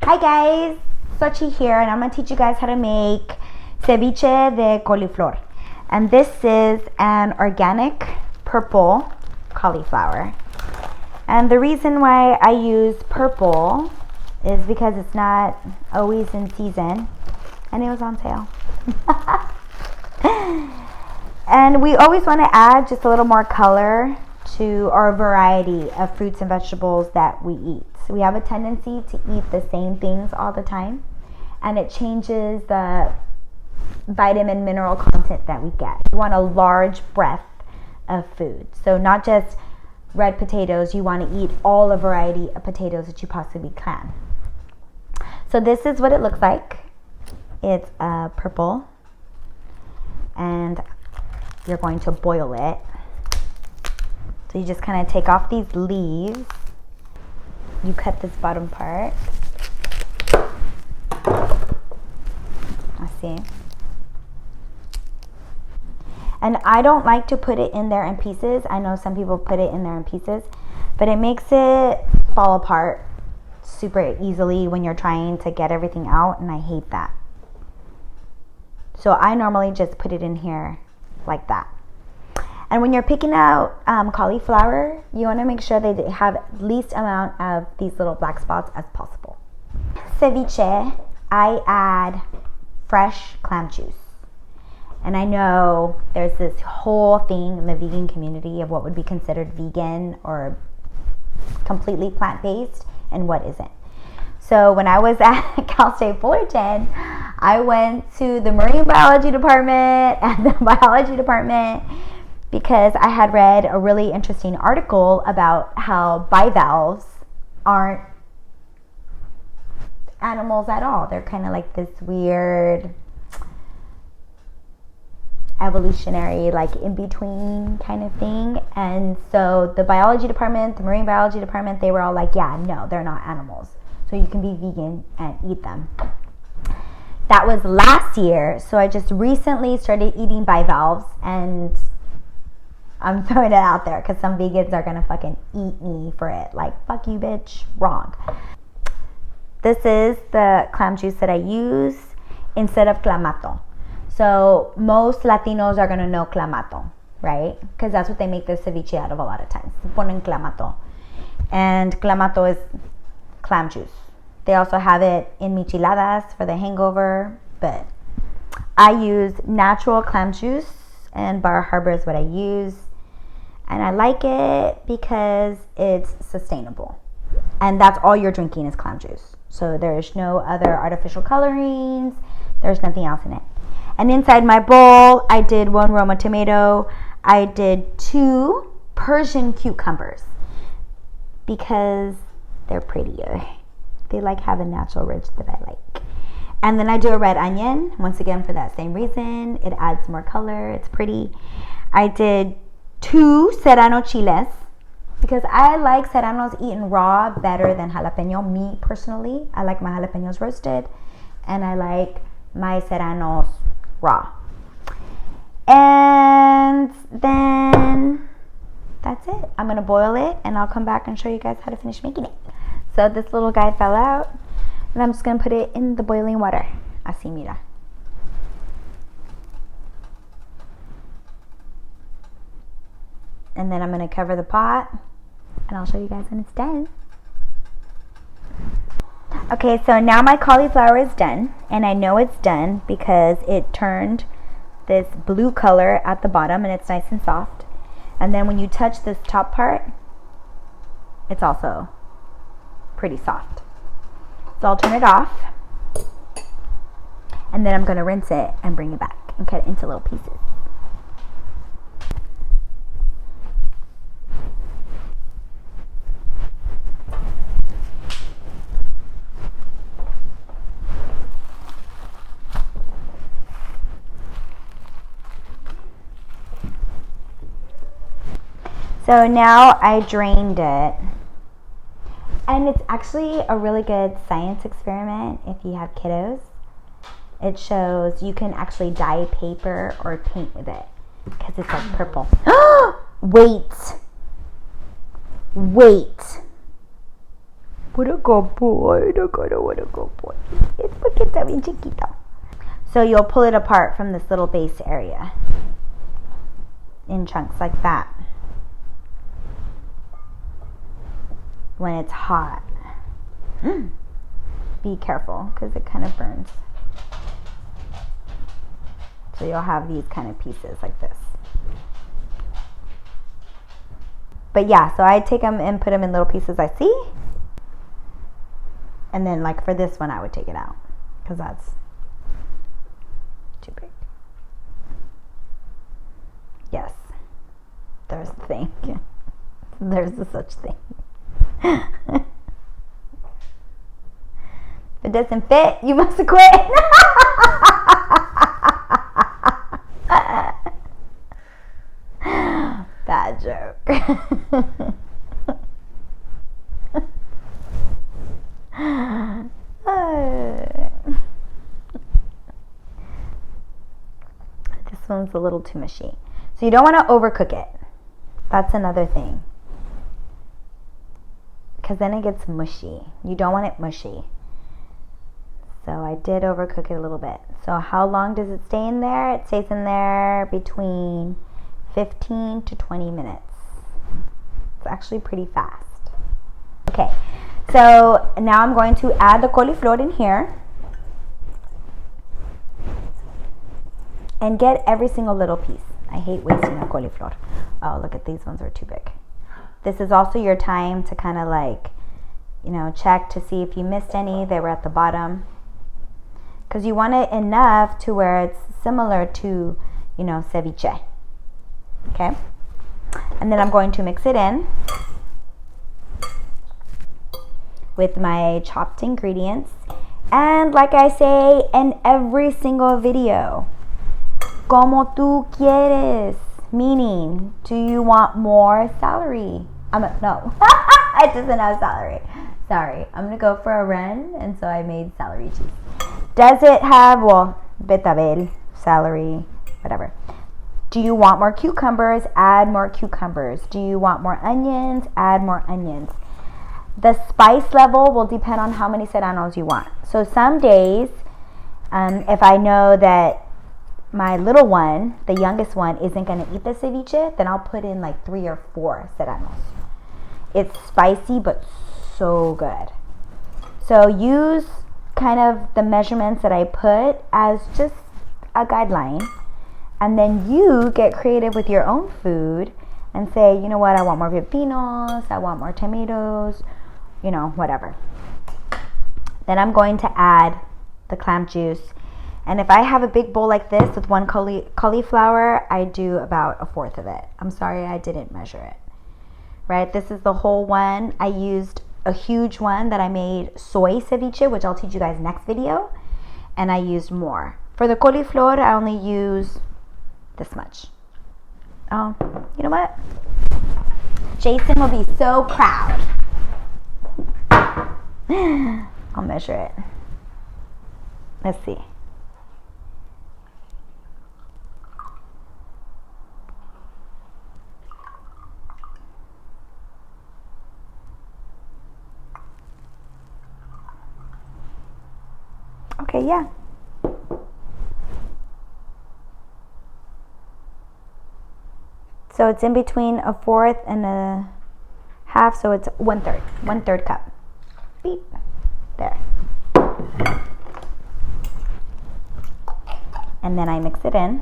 Hi guys, Sochi here, and I'm going to teach you guys how to make ceviche de cauliflower. And this is an organic purple cauliflower. And the reason why I use purple is because it's not always in season, and it was on sale. And we always want to add just a little more color to our variety of fruits and vegetables that we eat. So we have a tendency to eat the same things all the time, and it changes the vitamin mineral content that we get. You want a large breadth of food. So not just red potatoes, you want to eat all the variety of potatoes that you possibly can. So this is what it looks like. It's purple, and you're going to boil it. So you just kind of take off these leaves. You cut this bottom part. I see. And I don't like to put it in there in pieces. I know some people put it in there in pieces, but it makes it fall apart super easily when you're trying to get everything out, and I hate that. So I normally just put it in here like that. And when you're picking out cauliflower, you want to make sure they have least amount of these little black spots as possible. Ceviche, I add fresh clam juice. And I know there's this whole thing in the vegan community of what would be considered vegan or completely plant-based and what isn't. So when I was at Cal State Fullerton, I went to the marine biology department and the biology department because I had read a really interesting article about how bivalves aren't animals at all. They're kind of like this weird evolutionary, like in between kind of thing. And so the biology department, the marine biology department, they were all like, yeah, no, they're not animals. So you can be vegan and eat them. That was last year. So I just recently started eating bivalves, and I'm throwing it out there because some vegans are gonna fucking eat me for it. Like, fuck you, bitch. Wrong. This is the clam juice that I use instead of clamato. So most Latinos are gonna know clamato, right? Because that's what they make their ceviche out of a lot of times. They ponen clamato. And clamato is clam juice. They also have it in micheladas for the hangover, but I use natural clam juice, and Bar Harbor is what I use. And I like it because it's sustainable. And that's all you're drinking is clam juice. So there's no other artificial colorings. There's nothing else in it. And inside my bowl, I did 1 Roma tomato. I did 2 Persian cucumbers because they're prettier. They like have a natural ridge that I like. And then I do a red onion, once again for that same reason. It adds more color, it's pretty. I did 2 serrano chiles because I like serranos eaten raw better than jalapeno. Me personally, I like my jalapenos roasted, and I like my serranos raw. And then that's it. I'm gonna boil it, and I'll come back and show you guys how to finish making it. So this little guy fell out, and I'm just gonna put it in the boiling water. Así, mira. And then I'm gonna cover the pot, and I'll show you guys when it's done. Okay, so now my cauliflower is done, and I know it's done because it turned this blue color at the bottom, and it's nice and soft. And then when you touch this top part, it's also pretty soft. So I'll turn it off, and then I'm going to rinse it and bring it back and cut it into little pieces. So now I drained it, and it's actually a really good science experiment if you have kiddos. It shows you can actually dye paper or paint with it because it's like purple. Wait. What a good boy. What a good boy. Es porque está bien chiquito. So you'll pull it apart from this little base area in chunks like that. When it's hot. Be careful because it kind of burns. So you'll have these kind of pieces like this. But yeah, so I take them and put them in little pieces I see. And then like for this one, I would take it out because that's too big. Yes, there's the thing. There's the such thing. If it doesn't fit, you must quit. Bad joke. This one's a little too mushy. So you don't want to overcook it. That's another thing. Because then it gets mushy. You don't want it mushy. So I did overcook it a little bit. So how long does it stay in there? It stays in there between 15 to 20 minutes. It's actually pretty fast. Okay, so now I'm going to add the cauliflower in here. And get every single little piece. I hate wasting a cauliflower. Oh, look at these ones are too big. This is also your time to kind of like, you know, check to see if you missed any. They were at the bottom. Because you want it enough to where it's similar to, you know, ceviche. Okay? And then I'm going to mix it in with my chopped ingredients. And like I say in every single video, como tú quieres. Meaning, do you want more celery? No, it doesn't have celery. Sorry, I'm gonna go for a run, and so I made celery cheese. Does it have, well, betabel, celery, whatever. Do you want more cucumbers? Add more cucumbers. Do you want more onions? Add more onions. The spice level will depend on how many serranos you want. So some days, if I know that my little one, the youngest one, isn't going to eat the ceviche, then I'll put in like 3 or 4 serranos. It's spicy, but so good. So use kind of the measurements that I put as just a guideline. And then you get creative with your own food and say, you know what, I want more pepinos, I want more tomatoes, you know, whatever. Then I'm going to add the clam juice. And if I have a big bowl like this with one cauliflower, I do about 1/4 of it. I'm sorry I didn't measure it. Right? This is the whole one. I used a huge one that I made soy ceviche, which I'll teach you guys next video. And I used more. For the cauliflower, I only use this much. Oh, you know what? Jason will be so proud. I'll measure it. Let's see. Okay, yeah. So it's in between 1/4 and 1/2, so it's 1/3. 1/3 cup. Beep. There. And then I mix it in.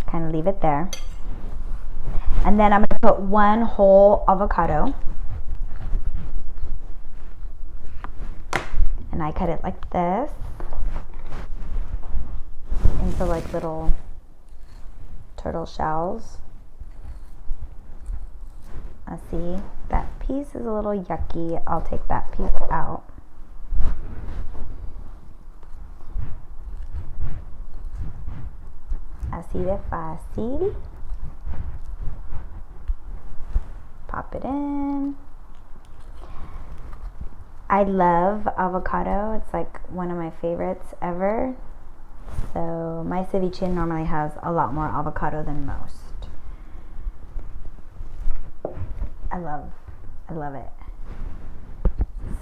Kind of leave it there. And then I'm going to put 1 whole avocado. And I cut it like this into like little turtle shells. I see that piece is a little yucky. I'll take that piece out. Así de fácil. Pop it in. I love avocado. It's like one of my favorites ever. So my ceviche normally has a lot more avocado than most. I love it.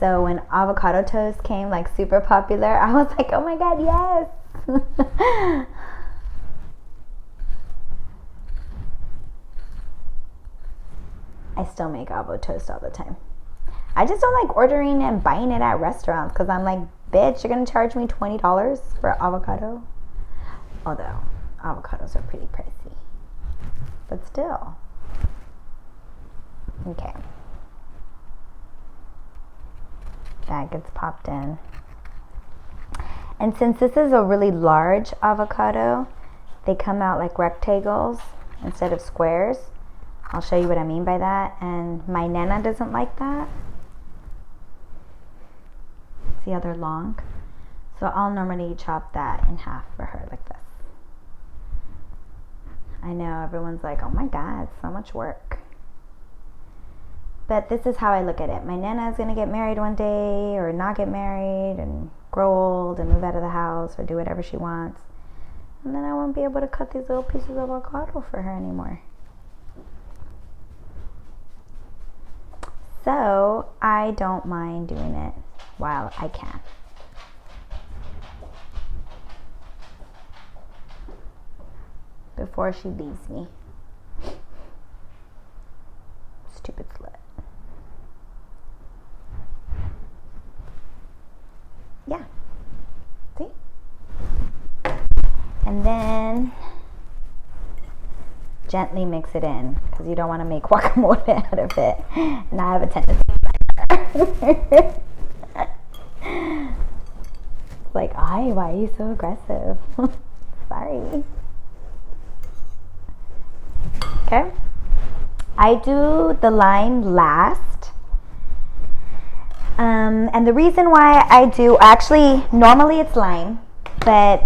So when avocado toast came like super popular, I was like, oh my god, yes. I still make avocado toast all the time. I just don't like ordering and buying it at restaurants because I'm like, bitch, you're gonna charge me $20 for avocado? Although avocados are pretty pricey, but still. Okay, that gets popped in. And since this is a really large avocado, they come out like rectangles instead of squares. I'll show you what I mean by that. And my nana doesn't like that. See how they're long? So I'll normally chop that in half for her like this. I know everyone's like, oh my god, so much work. But this is how I look at it. My nana is gonna get married one day, or not get married and grow old and move out of the house or do whatever she wants. And then I won't be able to cut these little pieces of avocado for her anymore. So I don't mind doing it while I can. Before she leaves me. Stupid slut. Yeah. See? And then gently mix it in because you don't want to make guacamole out of it. And I have a tendency like, why are you so aggressive? Sorry. Okay. I do the lime last. And the reason why I do, actually, normally it's lime, but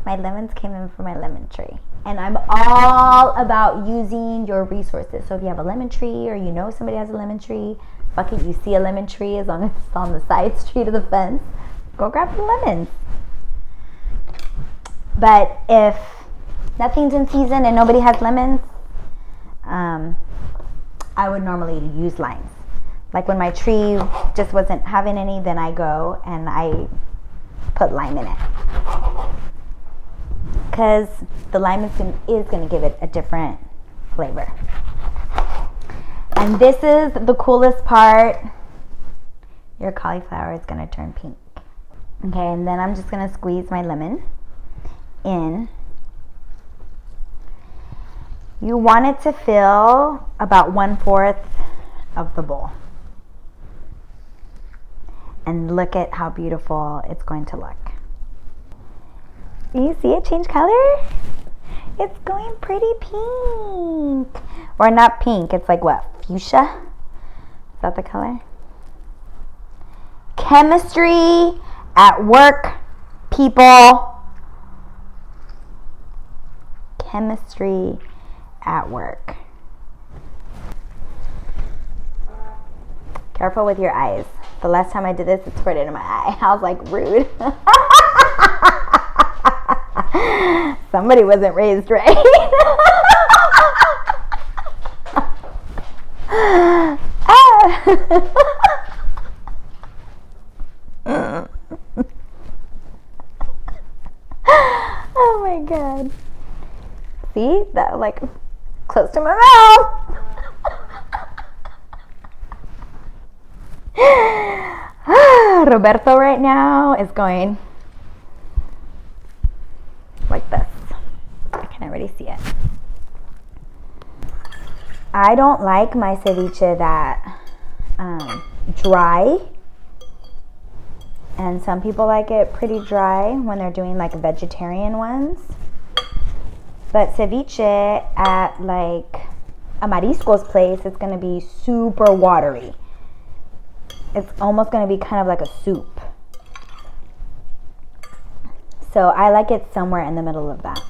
my lemons came in from my lemon tree. And I'm all about using your resources. So if you have a lemon tree or you know somebody has a lemon tree, fuck it, you see a lemon tree as long as it's on the side street of the fence, go grab the lemons. But if nothing's in season and nobody has lemons, I would normally use limes. Like when my tree just wasn't having any, then I go and I put lime in it. Because the lime is going to give it a different flavor. And this is the coolest part. Your cauliflower is going to turn pink. Okay, and then I'm just going to squeeze my lemon in. You want it to fill about 1/4 of the bowl. And look at how beautiful it's going to look. You see it change color? It's going pretty pink. Or not pink, it's like what, fuchsia? Is that the color? Chemistry at work, people. Chemistry at work. Careful with your eyes. The last time I did this, it squirted in my eye. I was like, rude. Somebody wasn't raised right. Oh my god. See? That like close to my mouth. Roberto right now is going like this. I can already see it. I don't like my ceviche that dry, and some people like it pretty dry when they're doing like vegetarian ones. But ceviche at like a mariscos place, it's gonna be super watery. It's almost gonna be kind of like a soup. So I like it somewhere in the middle of that.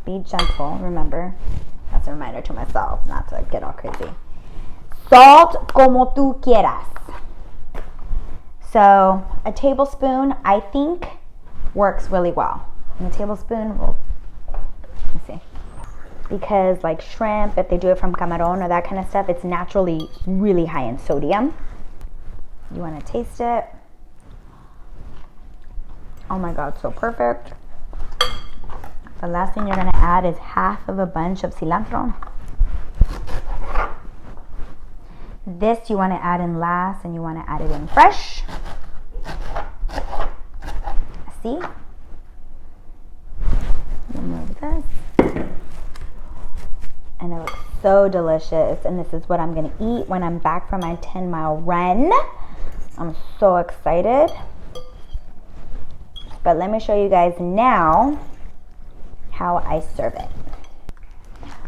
Be gentle, remember. That's a reminder to myself not to get all crazy. Salt como tú quieras. So a tablespoon, I think, works really well. And a tablespoon will, let me see. because like shrimp, if they do it from camarón or that kind of stuff, it's naturally really high in sodium. You want to taste it. Oh my God, so perfect. The last thing you're going to add is half of a bunch of cilantro. This you want to add in last, and you want to add it in fresh. See? Remove this. And it looks so delicious. And this is what I'm going to eat when I'm back from my 10-mile run. I'm so excited. But let me show you guys now how I serve it.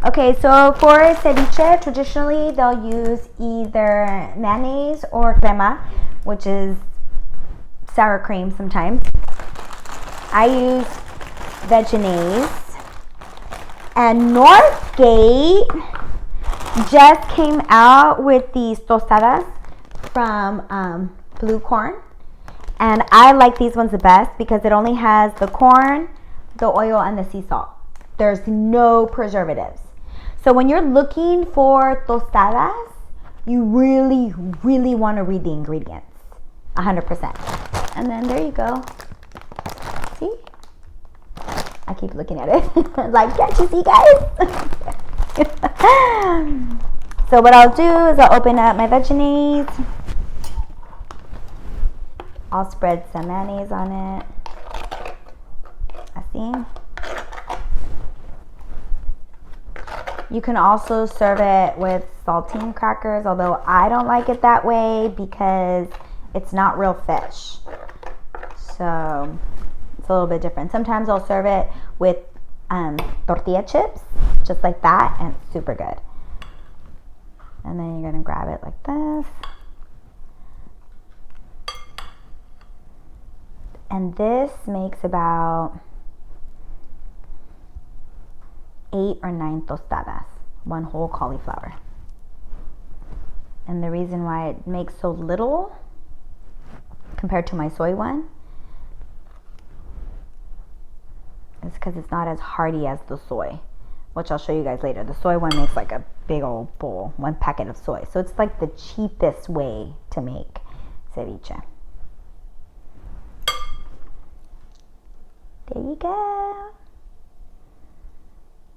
Okay, so for ceviche, traditionally they'll use either mayonnaise or crema, which is sour cream sometimes. I use Vegenaise. And Northgate just came out with these tostadas from blue corn. And I like these ones the best because it only has the corn, the oil, and the sea salt. There's no preservatives. So when you're looking for tostadas, you really, really want to read the ingredients. 100%. And then there you go. See? I keep looking at it. Like, can't you see, guys? So what I'll do is I'll open up my Vegenaise. I'll spread some mayonnaise on it. I see. You can also serve it with saltine crackers, although I don't like it that way because it's not real fish. So it's a little bit different. Sometimes I'll serve it with tortilla chips, just like that, and it's super good. And then you're gonna grab it like this. And this makes about 8 or 9 tostadas, one whole cauliflower. And the reason why it makes so little compared to my soy one is because it's not as hearty as the soy, which I'll show you guys later. The soy one makes like a big old bowl, 1 packet of soy. So it's like the cheapest way to make ceviche. There you go.